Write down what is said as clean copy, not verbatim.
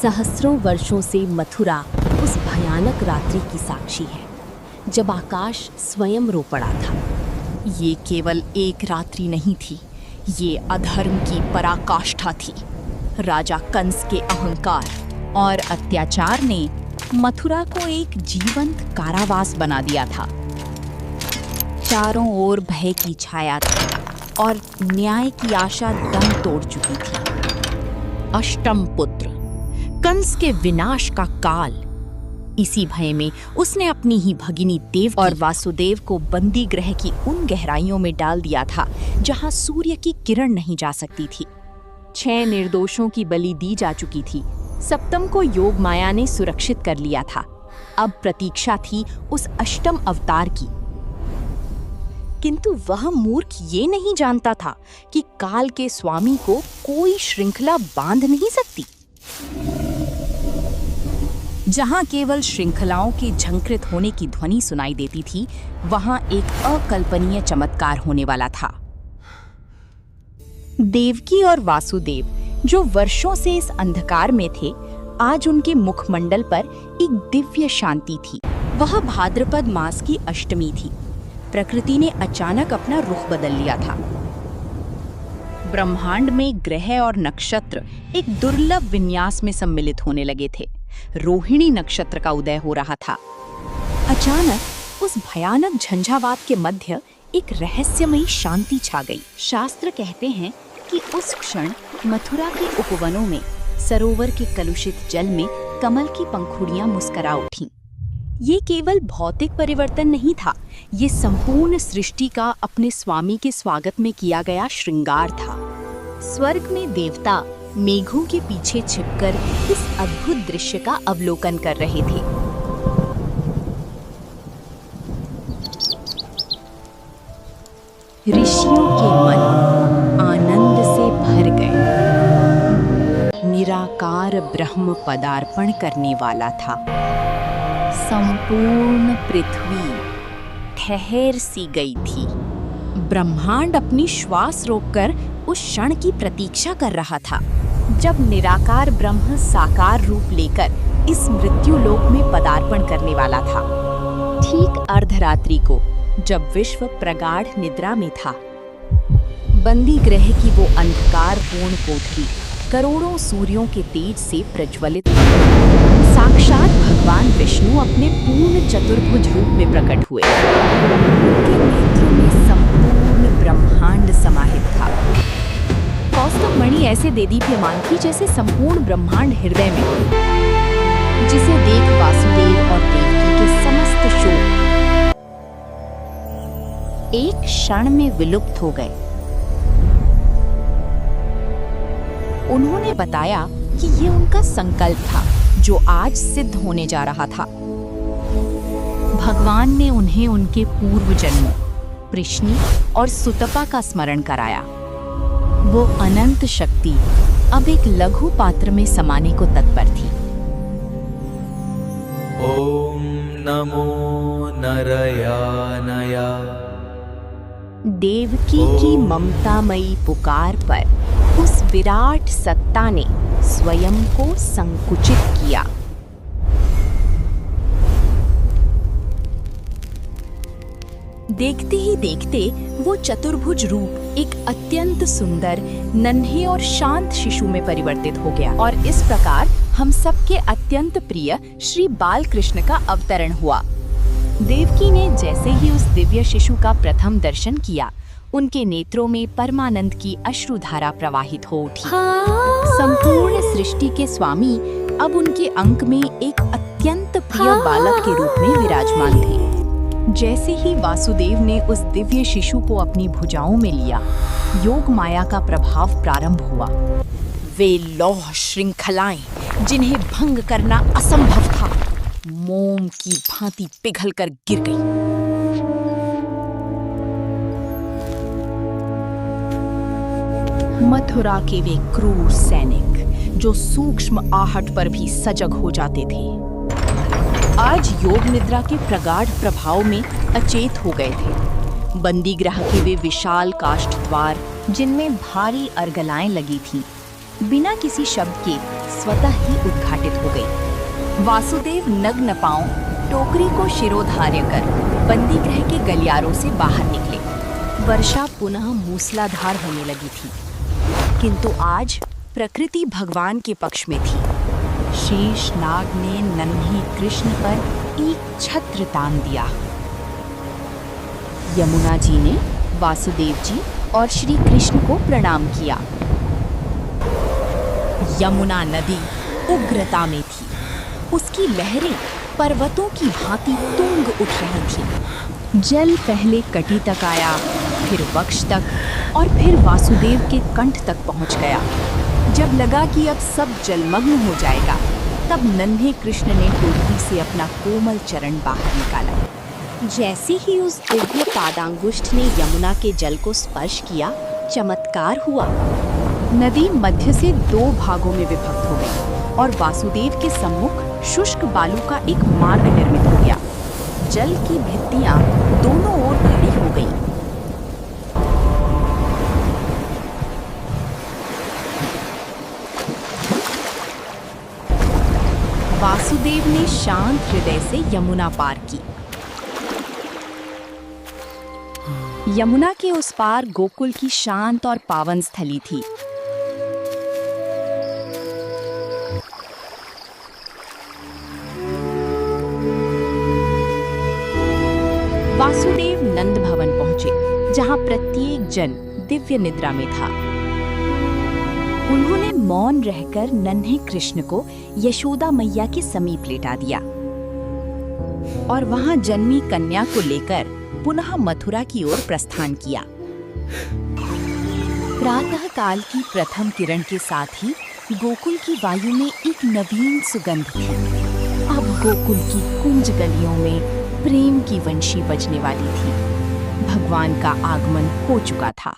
सहस्रों वर्षों से मथुरा उस भयानक रात्रि की साक्षी है जब आकाश स्वयं रो पड़ा था। ये केवल एक रात्रि नहीं थी, ये अधर्म की पराकाष्ठा थी। राजा कंस के अहंकार और अत्याचार ने मथुरा को एक जीवंत कारावास बना दिया था। चारों ओर भय की छाया थी और न्याय की आशा दम तोड़ चुकी थी। अष्टम पुत्र, कंस के विनाश का काल। इसी भय में उसने अपनी ही भगिनी देवकी और वासुदेव को बंदी गृह की उन गहराइयों में डाल दिया था जहां सूर्य की किरण नहीं जा सकती थी। 6 निर्दोषों की बलि दी जा चुकी थी। सप्तम को योग माया ने सुरक्षित कर लिया था। अब प्रतीक्षा थी उस अष्टम अवतार की। किंतु वह मूर्ख ये नहीं जानता था कि काल के स्वामी को कोई श्रृंखला बांध नहीं सकती। जहां केवल श्रृंखलाओं के झंकृत होने की ध्वनि सुनाई देती थी, वहां एक अकल्पनीय चमत्कार होने वाला था। देवकी और वासुदेव, जो वर्षों से इस अंधकार में थे, आज उनके मुखमंडल पर एक दिव्य शांति थी। वह भाद्रपद मास की अष्टमी थी। प्रकृति ने अचानक अपना रुख बदल लिया था। ब्रह्मांड में ग्रह और नक्षत्र एक दुर्लभ विन्यास में सम्मिलित होने लगे थे। रोहिणी नक्षत्र का उदय हो रहा था। अचानक उस भयानक झंझावात के मध्य एक रहस्यमयी शांति छा गई। शास्त्र कहते हैं कि उस क्षण मथुरा के उपवनों में सरोवर के कलुषित जल में कमल की पंखुड़ियां मुस्कुरा उठीं। ये केवल भौतिक परिवर्तन नहीं था, ये संपूर्ण सृष्टि का अपने स्वामी के स्वागत में किया गया श्रृंगार था। स्वर्ग में देवता मेघों के पीछे छिपकर इस अद्भुत दृश्य का अवलोकन कर रहे थे। ऋषियों के मन आनंद से भर गए। निराकार ब्रह्म पदार्पण करने वाला था। संपूर्ण पृथ्वी ठहर सी गई थी। ब्रह्मांड अपनी श्वास रोककर उस क्षण की प्रतीक्षा कर रहा था जब निराकार ब्रह्म साकार रूप लेकर इस मृत्युलोक में पदार्पण करने वाला था। ठीक अर्धरात्रि को, जब विश्व प्रगाढ़ निद्रा में था, बंदी गृह की वो अंधकारपूर्ण कोठरी करोड़ों सूर्यों के तेज से प्रज्वलित थी। साक्षात भगवान विष्णु अपने पूर्ण चतुर्भुज रूप में प्रकट हुए। उनके नेत्रों में संपूर्ण ब्रह्मांड समाहित था। कौस्तुभ मणि ऐसे देदीप्यमान थी जैसे संपूर्ण ब्रह्मांड हृदय में, जिसे देख वासुदेव और देवकी के समस्त शोक एक क्षण में विलुप्त हो गए। उन्होंने बताया कि ये उनका संकल्प था जो आज सिद्ध होने जा रहा था। भगवान ने उन्हें उनके पूर्व जन्मों पृश्नि और सुतपा का स्मरण कराया। वो अनंत शक्ति अब एक लघु पात्र में समाने को तत्पर थी। ओम नमो नारायणाय। देवकी की ममतामयी पुकार पर उस विराट सत्ता ने स्वयं को संकुचित किया। देखते ही देखते वो चतुर्भुज रूप एक अत्यंत सुंदर, नन्हे और शांत शिशु में परिवर्तित हो गया और इस प्रकार हम सबके अत्यंत प्रिय श्री बालकृष्ण का अवतरण हुआ। देवकी ने जैसे ही उस दिव्य शिशु का प्रथम दर्शन किया, उनके नेत्रों में परमानंद की अश्रुधारा प्रवाहित हो उठी। संपूर्ण सृष्टि के स्वामी अब उनके अंक में एक अत्यंत प्रिय बालक के रूप में विराजमान थे। जैसे ही वासुदेव ने उस दिव्य शिशु को अपनी भुजाओं में लिया, योग माया का प्रभाव प्रारंभ हुआ। वे लौह श्रृंखलाएं जिन्हें भंग करना असंभव था, मोम की भांति पिघलकर गिर गईं। मथुरा के वे क्रूर सैनिक जो सूक्ष्म आहट पर भी सजग हो जाते थे, आज योग निद्रा के प्रगाढ़ प्रभाव में अचेत हो गए थे। बंदी गृह के वे विशाल काष्ठ द्वार, जिनमें भारी अर्गलाएं लगी थीं, बिना किसी शब्द के स्वतः ही उद्घाटित हो गई। वासुदेव नग्न पांव टोकरी को शिरोधार्य कर बंदी गृह के गलियारों से बाहर निकले। वर्षा पुनः मूसलाधार होने लगी थी, किंतु आज प्रकृति भगवान के पक्ष में थी। शेष नाग ने नन्हे कृष्ण पर एक छत्र तान दिया। यमुना जी ने वासुदेव जी और श्री कृष्ण को प्रणाम किया। यमुना नदी उग्रता में थी। उसकी लहरें पर्वतों की भांति तुंग उठ रही थी। जल पहले कटी तक आया, फिर वक्ष तक और फिर वासुदेव के कंठ तक पहुंच गया। जब लगा कि अब सब जलमग्न हो जाएगा, तब नन्हे कृष्ण ने टोकरी से अपना कोमल चरण बाहर निकाला। जैसे ही उस दिव्य पादांगुष्ठ ने यमुना के जल को स्पर्श किया, चमत्कार हुआ। नदी मध्य से 2 भागों में विभक्त हो गई और वासुदेव के सम्मुख शुष्क बालू का एक मार्ग निर्मित हो गया। जल की भित्तियां दोनों ओर खड़ी हो गईं। वासुदेव ने शांत हृदय से यमुना पार की। यमुना के उस पार गोकुल की शांत और पावन स्थली थी। वासुदेव नंद भवन पहुंचे, जहां प्रत्येक जन दिव्य निद्रा में था। उन्होंने मौन रहकर नन्हे कृष्ण को यशोदा मैया के समीप लेटा दिया और वहां जन्मी कन्या को लेकर पुनः मथुरा की ओर प्रस्थान किया। प्रातः काल की प्रथम किरण के साथ ही गोकुल की वायु में एक नवीन सुगंध थी। अब गोकुल की कुंज गलियों में प्रेम की वंशी बजने वाली थी। भगवान का आगमन हो चुका था।